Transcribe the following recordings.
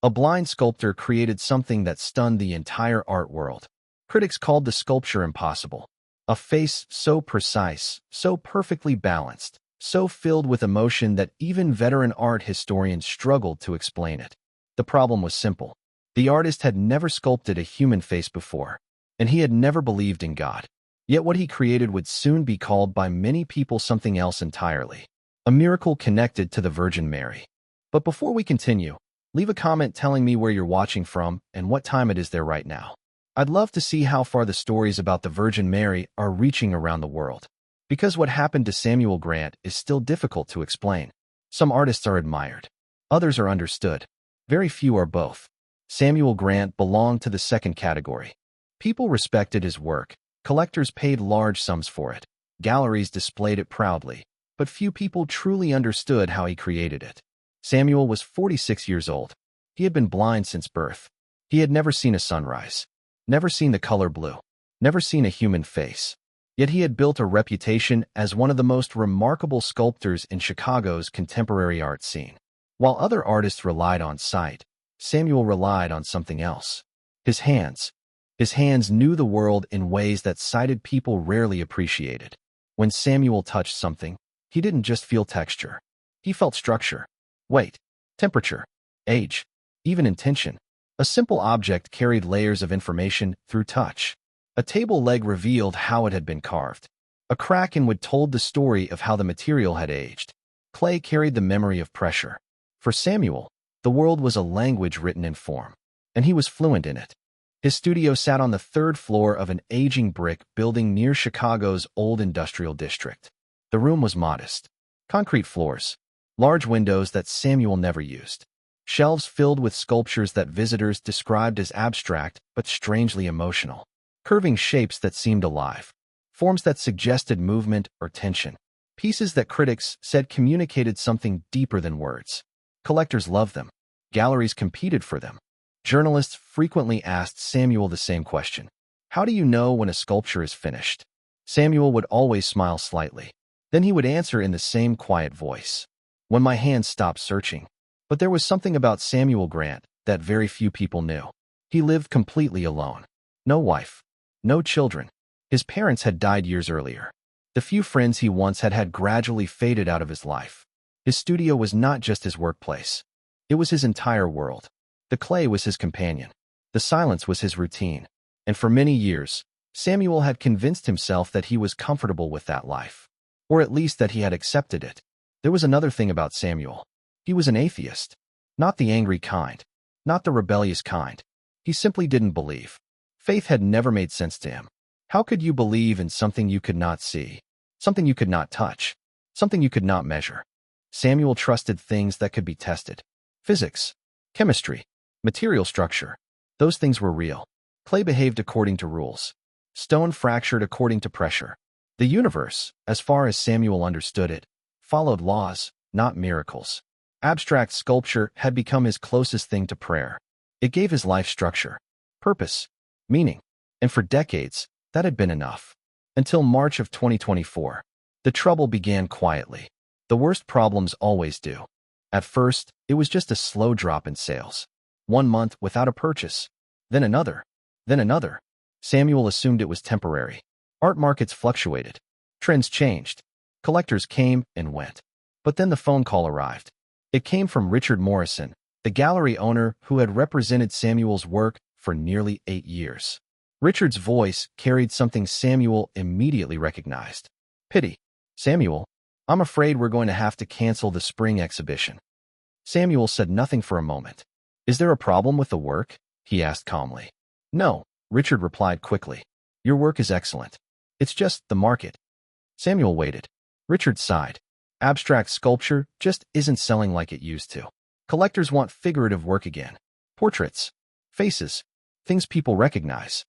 A blind sculptor created something that stunned the entire art world. Critics called the sculpture impossible. A face so precise, so perfectly balanced, so filled with emotion that even veteran art historians struggled to explain it. The problem was simple. The artist had never sculpted a human face before, and he had never believed in God. Yet what he created would soon be called by many people something else entirely. A miracle connected to the Virgin Mary. But before we continue, leave a comment telling me where you're watching from and what time it is there right now. I'd love to see how far the stories about the Virgin Mary are reaching around the world. Because what happened to Samuel Grant is still difficult to explain. Some artists are admired. Others are understood. Very few are both. Samuel Grant belonged to the second category. People respected his work. Collectors paid large sums for it. Galleries displayed it proudly. But few people truly understood how he created it. Samuel was 46 years old. He had been blind since birth. He had never seen a sunrise. Never seen the color blue. Never seen a human face. Yet he had built a reputation as one of the most remarkable sculptors in Chicago's contemporary art scene. While other artists relied on sight, Samuel relied on something else. His hands. His hands knew the world in ways that sighted people rarely appreciated. When Samuel touched something, he didn't just feel texture. He felt structure, weight, temperature, age, even intention. A simple object carried layers of information through touch. A table leg revealed how it had been carved. A crack in wood told the story of how the material had aged. Clay carried the memory of pressure. For Samuel, the world was a language written in form, and he was fluent in it. His studio sat on the third floor of an aging brick building near Chicago's old industrial district. The room was modest. Concrete floors, large windows that Samuel never used, shelves filled with sculptures that visitors described as abstract but strangely emotional, curving shapes that seemed alive, forms that suggested movement or tension, pieces that critics said communicated something deeper than words. Collectors loved them. Galleries competed for them. Journalists frequently asked Samuel the same question. How do you know when a sculpture is finished? Samuel would always smile slightly. Then he would answer in the same quiet voice. When my hands stopped searching. But there was something about Samuel Grant that very few people knew. He lived completely alone. No wife. No children. His parents had died years earlier. The few friends he once had gradually faded out of his life. His studio was not just his workplace. It was his entire world. The clay was his companion. The silence was his routine. And for many years, Samuel had convinced himself that he was comfortable with that life. Or at least that he had accepted it. There was another thing about Samuel. He was an atheist. Not the angry kind. Not the rebellious kind. He simply didn't believe. Faith had never made sense to him. How could you believe in something you could not see? Something you could not touch? Something you could not measure? Samuel trusted things that could be tested. Physics, chemistry, material structure. Those things were real. Clay behaved according to rules. Stone fractured according to pressure. The universe, as far as Samuel understood it, followed laws, not miracles. Abstract sculpture had become his closest thing to prayer. It gave his life structure, purpose, meaning. And for decades, that had been enough. Until March of 2024. The trouble began quietly. The worst problems always do. At first, it was just a slow drop in sales. 1 month without a purchase. Then another. Then another. Samuel assumed it was temporary. Art markets fluctuated. Trends changed. Collectors came and went. But then the phone call arrived. It came from Richard Morrison, the gallery owner who had represented Samuel's work for nearly 8 years. Richard's voice carried something Samuel immediately recognized. Pity. Samuel, I'm afraid we're going to have to cancel the spring exhibition. Samuel said nothing for a moment. Is there a problem with the work? He asked calmly. No, Richard replied quickly. Your work is excellent. It's just the market. Samuel waited. Richard sighed. Abstract sculpture just isn't selling like it used to. Collectors want figurative work again. Portraits, faces, things people recognize.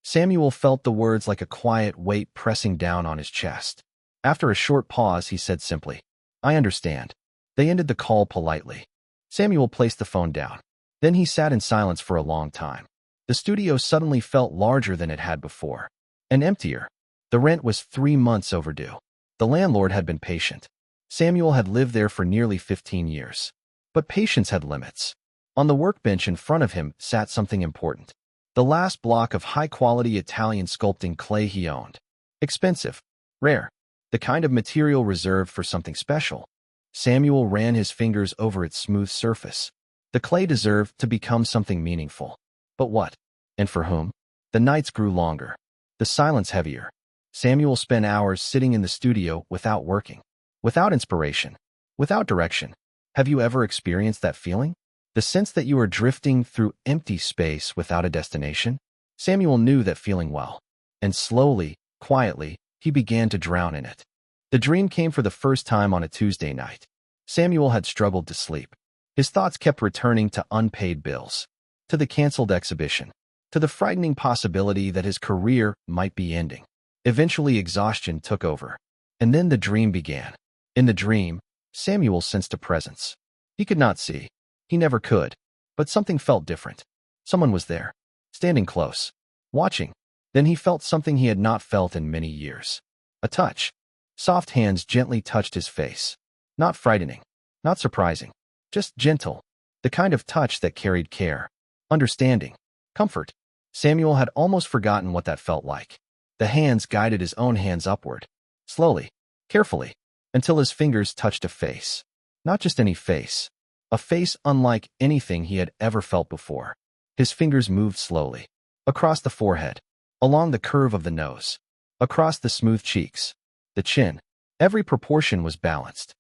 Samuel felt the words like a quiet weight pressing down on his chest. After a short pause, he said simply, I understand. They ended the call politely. Samuel placed the phone down. Then he sat in silence for a long time. The studio suddenly felt larger than it had before. And emptier. The rent was 3 months overdue. The landlord had been patient. Samuel had lived there for nearly 15 years. But patience had limits. On the workbench in front of him sat something important. The last block of high-quality Italian sculpting clay he owned. Expensive, rare, the kind of material reserved for something special. Samuel ran his fingers over its smooth surface. The clay deserved to become something meaningful. But what? And for whom? The nights grew longer. The silence heavier. Samuel spent hours sitting in the studio without working, without inspiration, without direction. Have you ever experienced that feeling? The sense that you are drifting through empty space without a destination? Samuel knew that feeling well. And slowly, quietly, he began to drown in it. The dream came for the first time on a Tuesday night. Samuel had struggled to sleep. His thoughts kept returning to unpaid bills, to the canceled exhibition, to the frightening possibility that his career might be ending. Eventually, exhaustion took over. And then the dream began. In the dream, Samuel sensed a presence. He could not see. He never could. But something felt different. Someone was there, standing close, watching. Then he felt something he had not felt in many years. A touch. Soft hands gently touched his face. Not frightening, not surprising, just gentle. The kind of touch that carried care, understanding, comfort. Samuel had almost forgotten what that felt like. The hands guided his own hands upward, slowly, carefully, until his fingers touched a face. Not just any face. A face unlike anything he had ever felt before. His fingers moved slowly, across the forehead, along the curve of the nose, across the smooth cheeks, the chin. Every proportion was balanced,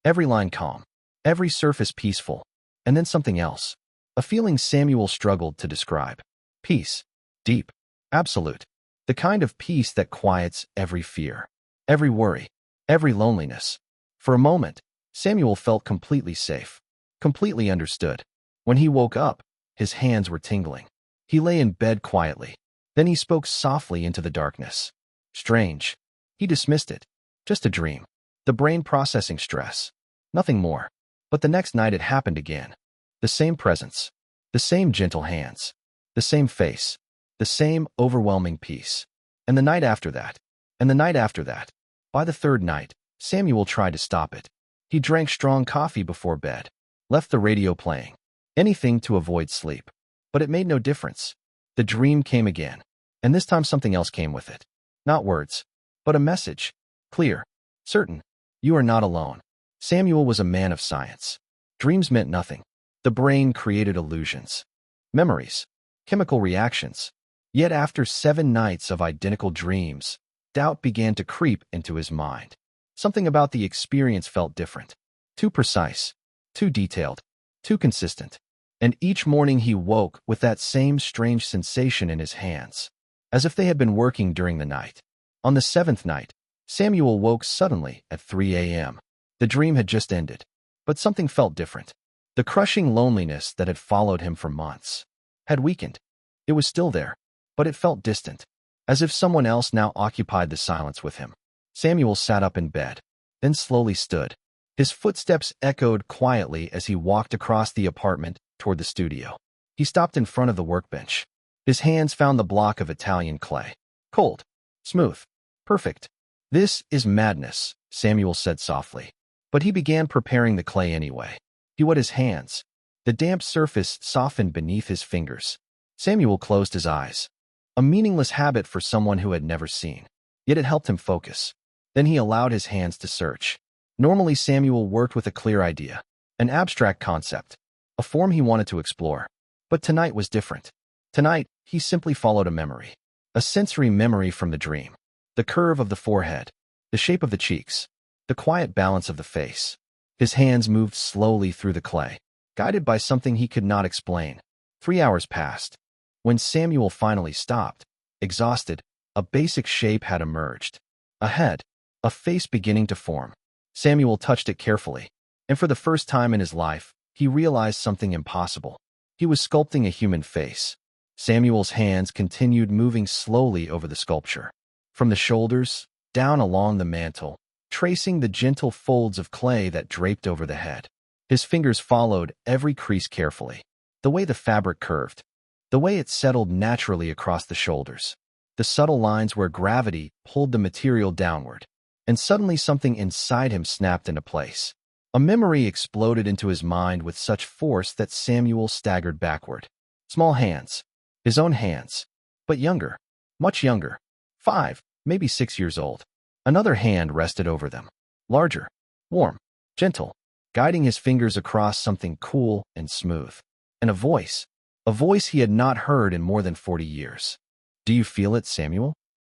every line calm, every surface peaceful. And then something else, a feeling Samuel struggled to describe. Peace, deep, absolute, the kind of peace that quiets every fear, every worry, every loneliness. For a moment, Samuel felt completely safe, completely understood. When he woke up, his hands were tingling. He lay in bed quietly. Then he spoke softly into the darkness. Strange. He dismissed it. Just a dream. The brain processing stress. Nothing more. But the next night it happened again. The same presence. The same gentle hands. The same face. The same overwhelming peace. And the night after that. And the night after that. By the third night, Samuel tried to stop it. He drank strong coffee before bed. Left the radio playing. Anything to avoid sleep. But it made no difference. The dream came again. And this time something else came with it. Not words, but a message. Clear. Certain. You are not alone. Samuel was a man of science. Dreams meant nothing. The brain created illusions. Memories. Chemical reactions. Yet after 7 nights of identical dreams, doubt began to creep into his mind. Something about the experience felt different. Too precise. Too detailed. Too consistent. And each morning he woke with that same strange sensation in his hands, as if they had been working during the night. On the 7th night, Samuel woke suddenly at 3 a.m. The dream had just ended, but something felt different. The crushing loneliness that had followed him for months had weakened. It was still there, but it felt distant, as if someone else now occupied the silence with him. Samuel sat up in bed, then slowly stood. His footsteps echoed quietly as he walked across the apartment toward the studio. He stopped in front of the workbench. His hands found the block of Italian clay. Cold, smooth, perfect. This is madness, Samuel said softly. But he began preparing the clay anyway. He wet his hands. The damp surface softened beneath his fingers. Samuel closed his eyes. A meaningless habit for someone who had never seen. Yet it helped him focus. Then he allowed his hands to search. Normally Samuel worked with a clear idea, an abstract concept, a form he wanted to explore. But tonight was different. Tonight, he simply followed a memory. A sensory memory from the dream. The curve of the forehead, the shape of the cheeks, the quiet balance of the face. His hands moved slowly through the clay, guided by something he could not explain. 3 hours passed. When Samuel finally stopped, exhausted, a basic shape had emerged. A head, a face beginning to form. Samuel touched it carefully, and for the first time in his life, he realized something impossible. He was sculpting a human face. Samuel's hands continued moving slowly over the sculpture. From the shoulders, down along the mantle, tracing the gentle folds of clay that draped over the head. His fingers followed every crease carefully. The way the fabric curved. The way it settled naturally across the shoulders. The subtle lines where gravity pulled the material downward. And suddenly something inside him snapped into place. A memory exploded into his mind with such force that Samuel staggered backward. Small hands. His own hands. But younger. Much younger. 5, maybe 6 years old. Another hand rested over them. Larger. Warm. Gentle. Guiding his fingers across something cool and smooth. And a voice. A voice he had not heard in more than 40 years. Do you feel it, Samuel?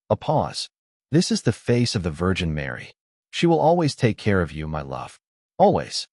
A pause. This is the face of the Virgin Mary. She will always take care of you, my love. Always.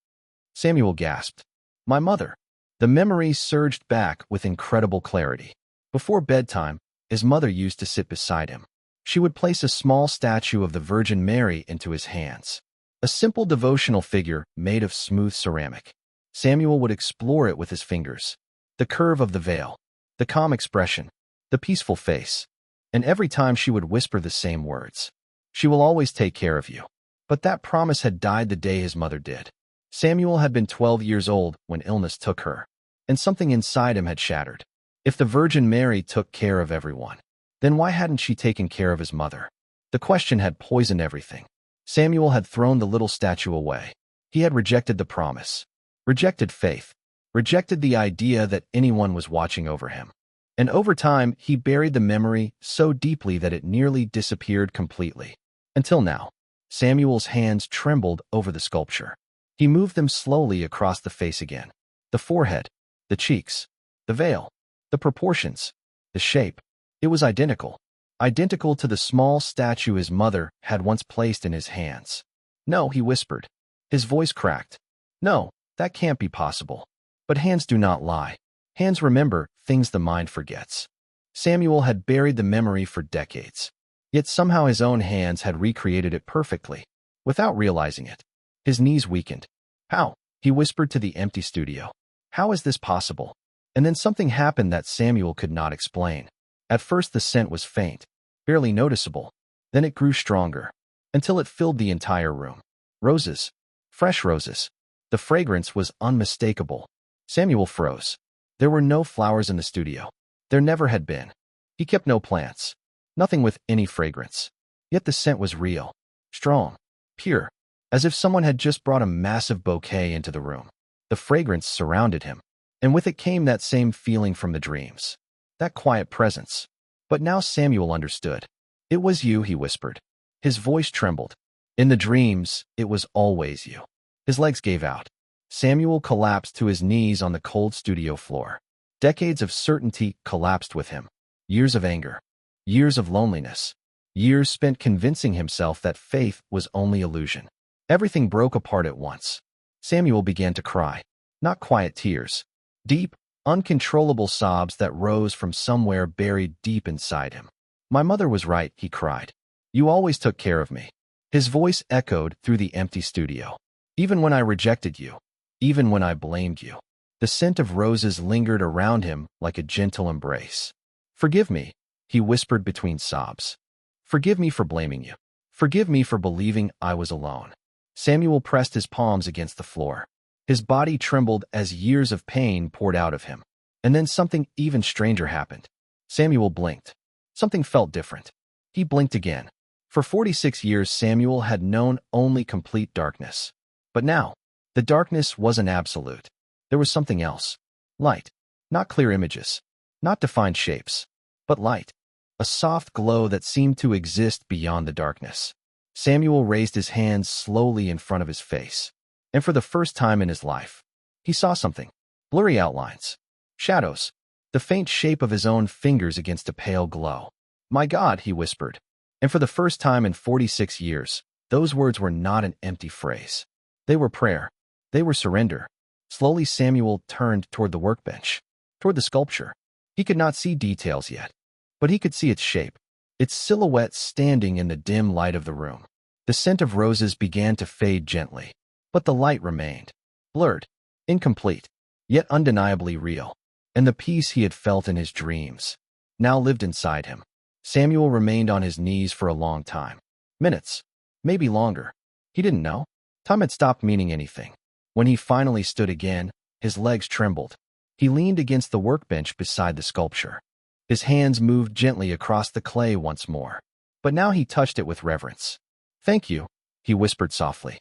Samuel gasped. My mother. The memory surged back with incredible clarity. Before bedtime, his mother used to sit beside him. She would place a small statue of the Virgin Mary into his hands. A simple devotional figure made of smooth ceramic. Samuel would explore it with his fingers. The curve of the veil. The calm expression. The peaceful face. And every time she would whisper the same words. She will always take care of you. But that promise had died the day his mother did. Samuel had been 12 years old when illness took her, and something inside him had shattered. If the Virgin Mary took care of everyone, then why hadn't she taken care of his mother? The question had poisoned everything. Samuel had thrown the little statue away. He had rejected the promise, rejected faith, rejected the idea that anyone was watching over him. And over time, he buried the memory so deeply that it nearly disappeared completely. Until now. Samuel's hands trembled over the sculpture. He moved them slowly across the face again. The forehead, the cheeks, the veil, the proportions, the shape. It was identical. Identical to the small statue his mother had once placed in his hands. No, he whispered. His voice cracked. No, that can't be possible. But hands do not lie. Hands remember things the mind forgets. Samuel had buried the memory for decades. Yet somehow his own hands had recreated it perfectly, without realizing it. His knees weakened. How? He whispered to the empty studio. How is this possible? And then something happened that Samuel could not explain. At first the scent was faint, barely noticeable. Then it grew stronger, until it filled the entire room. Roses. Fresh roses. The fragrance was unmistakable. Samuel froze. There were no flowers in the studio. There never had been. He kept no plants. Nothing with any fragrance. Yet the scent was real, strong, pure, as if someone had just brought a massive bouquet into the room. The fragrance surrounded him, and with it came that same feeling from the dreams, that quiet presence. But now Samuel understood. It was you, he whispered. His voice trembled. In the dreams, it was always you. His legs gave out. Samuel collapsed to his knees on the cold studio floor. Decades of certainty collapsed with him. Years of anger. Years of loneliness. Years spent convincing himself that faith was only illusion. Everything broke apart at once. Samuel began to cry. Not quiet tears. Deep, uncontrollable sobs that rose from somewhere buried deep inside him. My mother was right, he cried. You always took care of me. His voice echoed through the empty studio. Even when I rejected you. Even when I blamed you. The scent of roses lingered around him like a gentle embrace. Forgive me, he whispered between sobs. Forgive me for blaming you. Forgive me for believing I was alone. Samuel pressed his palms against the floor. His body trembled as years of pain poured out of him. And then something even stranger happened. Samuel blinked. Something felt different. He blinked again. For 46 years, Samuel had known only complete darkness. But now, the darkness wasn't absolute. There was something else. Light. Not clear images. Not defined shapes. But light. A soft glow that seemed to exist beyond the darkness. Samuel raised his hands slowly in front of his face. And for the first time in his life, he saw something. Blurry outlines. Shadows. The faint shape of his own fingers against a pale glow. My God, he whispered. And for the first time in 46 years, those words were not an empty phrase. They were prayer. They were surrender. Slowly Samuel turned toward the workbench, toward the sculpture. He could not see details yet, but he could see its shape, its silhouette standing in the dim light of the room. The scent of roses began to fade gently, but the light remained, blurred, incomplete, yet undeniably real. And the peace he had felt in his dreams now lived inside him. Samuel remained on his knees for a long time. Minutes, maybe longer. He didn't know. Time had stopped meaning anything. When he finally stood again, his legs trembled. He leaned against the workbench beside the sculpture. His hands moved gently across the clay once more. But now he touched it with reverence. Thank you, he whispered softly.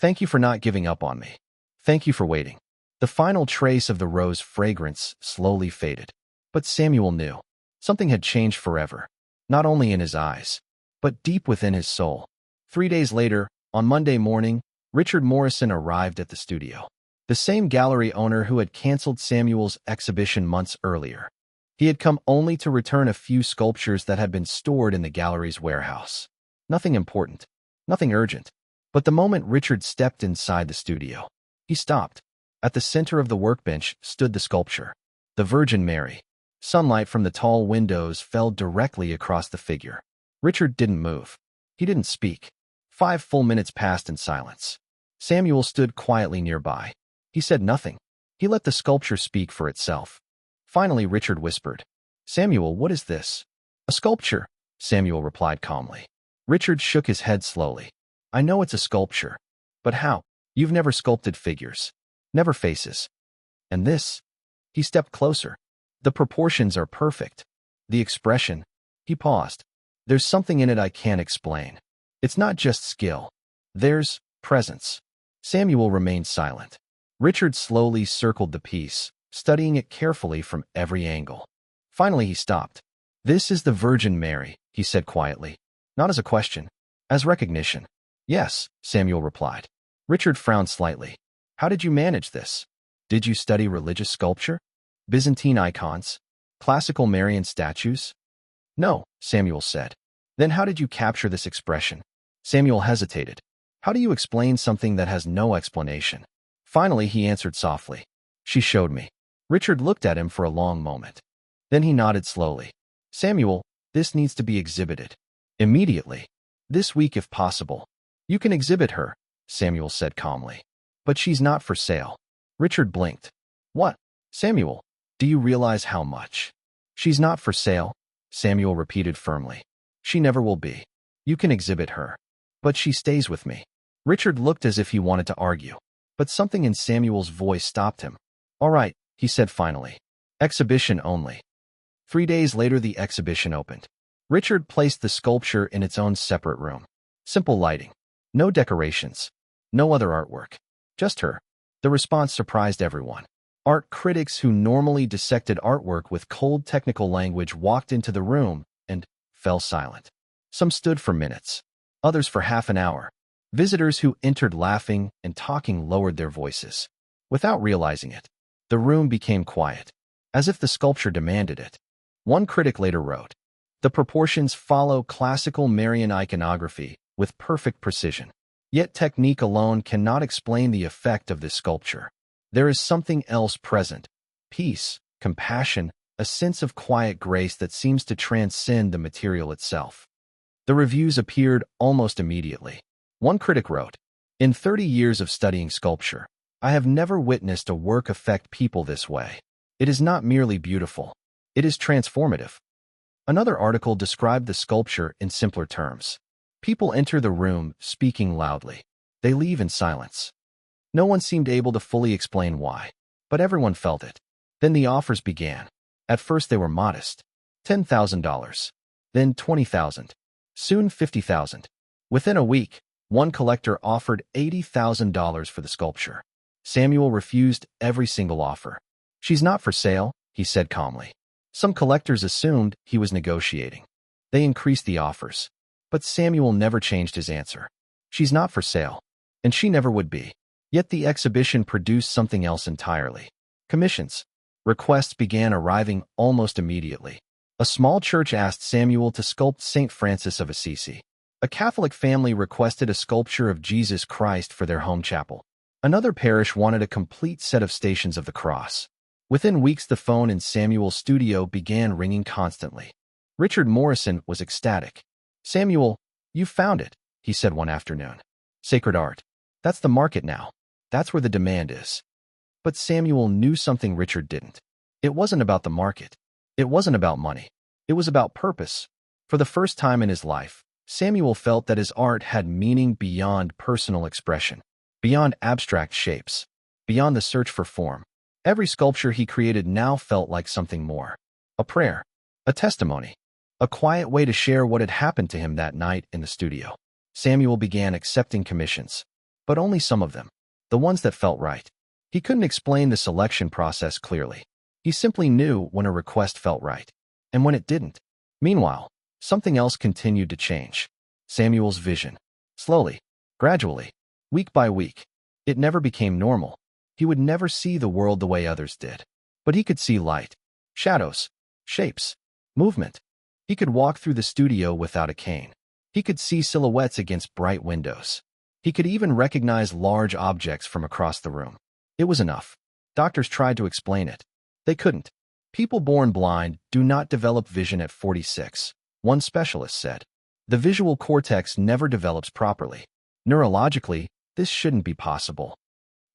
Thank you for not giving up on me. Thank you for waiting. The final trace of the rose fragrance slowly faded. But Samuel knew. Something had changed forever. Not only in his eyes, but deep within his soul. 3 days later, on Monday morning, Richard Morrison arrived at the studio. The same gallery owner who had canceled Samuel's exhibition months earlier. He had come only to return a few sculptures that had been stored in the gallery's warehouse. Nothing important, nothing urgent. But the moment Richard stepped inside the studio, he stopped. At the center of the workbench stood the sculpture, the Virgin Mary. Sunlight from the tall windows fell directly across the figure. Richard didn't move. He didn't speak. 5 full minutes passed in silence. Samuel stood quietly nearby. He said nothing. He let the sculpture speak for itself. Finally, Richard whispered, "Samuel, what is this?" "A sculpture," Samuel replied calmly. Richard shook his head slowly. "I know it's a sculpture. But how? You've never sculpted figures. Never faces. And this?" He stepped closer. "The proportions are perfect. The expression." He paused. "There's something in it I can't explain. It's not just skill. There's presence." Samuel remained silent. Richard slowly circled the piece, studying it carefully from every angle. Finally, he stopped. "This is the Virgin Mary," he said quietly. Not as a question, as recognition. "Yes," Samuel replied. Richard frowned slightly. "How did you manage this? Did you study religious sculpture? Byzantine icons? Classical Marian statues?" "No," Samuel said. "Then how did you capture this expression?" Samuel hesitated. "How do you explain something that has no explanation?" Finally, he answered softly. "She showed me." Richard looked at him for a long moment. Then he nodded slowly. "Samuel, this needs to be exhibited. Immediately. This week if possible." "You can exhibit her," Samuel said calmly. "But she's not for sale." Richard blinked. "What?" "Samuel, do you realize how much?" "She's not for sale," Samuel repeated firmly. "She never will be. You can exhibit her. But she stays with me." Richard looked as if he wanted to argue. But something in Samuel's voice stopped him. "All right," he said finally. "Exhibition only." 3 days later, the exhibition opened. Richard placed the sculpture in its own separate room. Simple lighting. No decorations. No other artwork. Just her. The response surprised everyone. Art critics who normally dissected artwork with cold technical language walked into the room and fell silent. Some stood for minutes. Others for half an hour. Visitors who entered laughing and talking lowered their voices. Without realizing it, the room became quiet, as if the sculpture demanded it. One critic later wrote, "The proportions follow classical Marian iconography with perfect precision. Yet technique alone cannot explain the effect of this sculpture. There is something else present. Peace, compassion, a sense of quiet grace that seems to transcend the material itself." The reviews appeared almost immediately. One critic wrote, "In 30 years of studying sculpture, I have never witnessed a work affect people this way. It is not merely beautiful. It is transformative." Another article described the sculpture in simpler terms. People enter the room speaking loudly. They leave in silence. No one seemed able to fully explain why, but everyone felt it. Then the offers began. At first they were modest. $10,000. Then $20,000. Soon $50,000. Within a week, one collector offered $80,000 for the sculpture. Samuel refused every single offer. "She's not for sale," he said calmly. Some collectors assumed he was negotiating. They increased the offers. But Samuel never changed his answer. "She's not for sale. And she never would be." Yet the exhibition produced something else entirely. Commissions. Requests began arriving almost immediately. A small church asked Samuel to sculpt St. Francis of Assisi. A Catholic family requested a sculpture of Jesus Christ for their home chapel. Another parish wanted a complete set of Stations of the Cross. Within weeks, the phone in Samuel's studio began ringing constantly. Richard Morrison was ecstatic. "Samuel, you found it," he said one afternoon. "Sacred art. That's the market now. That's where the demand is." But Samuel knew something Richard didn't. It wasn't about the market. It wasn't about money. It was about purpose. For the first time in his life, Samuel felt that his art had meaning beyond personal expression, beyond abstract shapes, beyond the search for form. Every sculpture he created now felt like something more. A prayer, a testimony, a quiet way to share what had happened to him that night in the studio. Samuel began accepting commissions. but only some of them, the ones that felt right. He couldn't explain the selection process clearly. He simply knew when a request felt right, and when it didn't. Meanwhile, something else continued to change. Samuel's vision. Slowly, gradually, week by week. It never became normal. He would never see the world the way others did. But he could see light, shadows, shapes, movement. He could walk through the studio without a cane. He could see silhouettes against bright windows. He could even recognize large objects from across the room. It was enough. Doctors tried to explain it. They couldn't. People born blind do not develop vision at 46, one specialist said. The visual cortex never develops properly. Neurologically, this shouldn't be possible.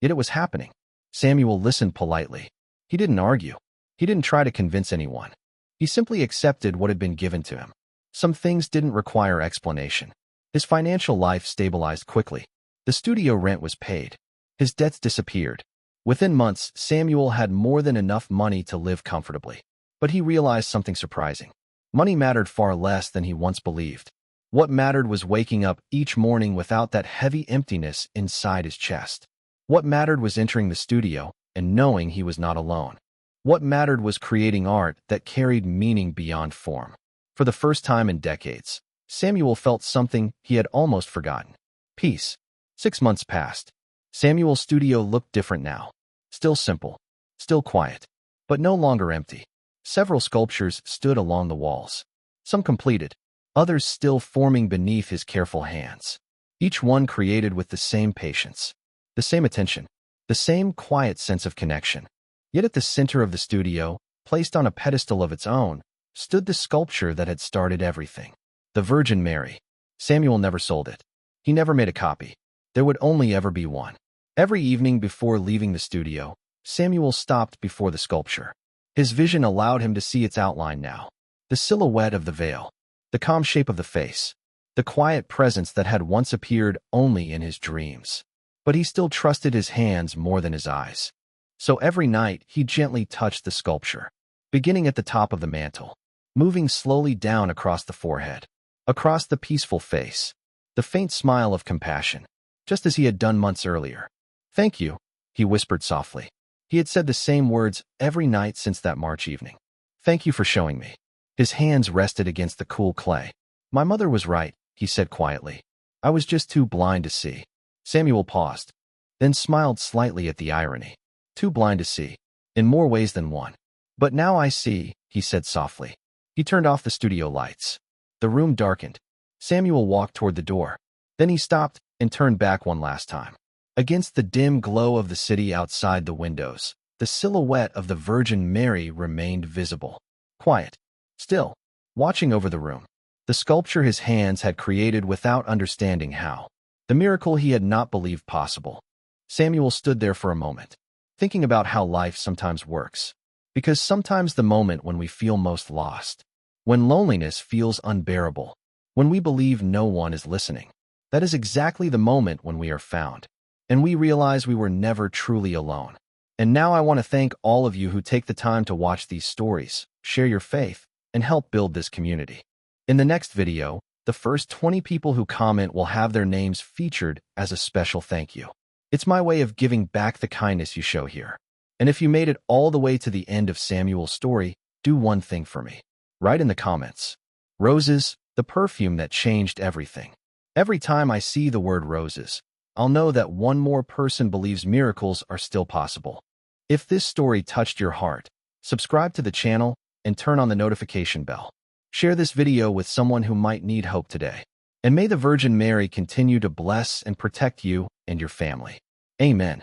Yet it was happening. Samuel listened politely. He didn't argue. He didn't try to convince anyone. He simply accepted what had been given to him. Some things didn't require explanation. His financial life stabilized quickly. The studio rent was paid. His debts disappeared. Within months, Samuel had more than enough money to live comfortably. But he realized something surprising. Money mattered far less than he once believed. What mattered was waking up each morning without that heavy emptiness inside his chest. What mattered was entering the studio and knowing he was not alone. What mattered was creating art that carried meaning beyond form. For the first time in decades, Samuel felt something he had almost forgotten. Peace. 6 months passed. Samuel's studio looked different now. Still simple, still quiet, but no longer empty. Several sculptures stood along the walls. Some completed, others still forming beneath his careful hands. Each one created with the same patience, the same attention, the same quiet sense of connection. Yet at the center of the studio, placed on a pedestal of its own, stood the sculpture that had started everything. The Virgin Mary. Samuel never sold it. He never made a copy. There would only ever be one. Every evening before leaving the studio, Samuel stopped before the sculpture. His vision allowed him to see its outline now. The silhouette of the veil, the calm shape of the face, the quiet presence that had once appeared only in his dreams. But he still trusted his hands more than his eyes. So every night he gently touched the sculpture, beginning at the top of the mantle, moving slowly down across the forehead, across the peaceful face, the faint smile of compassion, just as he had done months earlier. "Thank you," he whispered softly. He had said the same words every night since that March evening. "Thank you for showing me." His hands rested against the cool clay. "My mother was right," he said quietly. "I was just too blind to see." Samuel paused, then smiled slightly at the irony. Too blind to see, in more ways than one. "But now I see," he said softly. He turned off the studio lights. The room darkened. Samuel walked toward the door. Then he stopped and turned back one last time. Against the dim glow of the city outside the windows, the silhouette of the Virgin Mary remained visible. Quiet, still, watching over the room. The sculpture his hands had created without understanding how. The miracle he had not believed possible. Samuel stood there for a moment, thinking about how life sometimes works. Because sometimes the moment when we feel most lost, when loneliness feels unbearable, when we believe no one is listening, that is exactly the moment when we are found. And we realize we were never truly alone. And now I want to thank all of you who take the time to watch these stories, share your faith, and help build this community. In the next video, the first 20 people who comment will have their names featured as a special thank you. It's my way of giving back the kindness you show here. And if you made it all the way to the end of Samuel's story, do one thing for me. Write in the comments. Roses, the perfume that changed everything. Every time I see the word roses, I'll know that one more person believes miracles are still possible. If this story touched your heart, subscribe to the channel and turn on the notification bell. Share this video with someone who might need hope today. And may the Virgin Mary continue to bless and protect you and your family. Amen.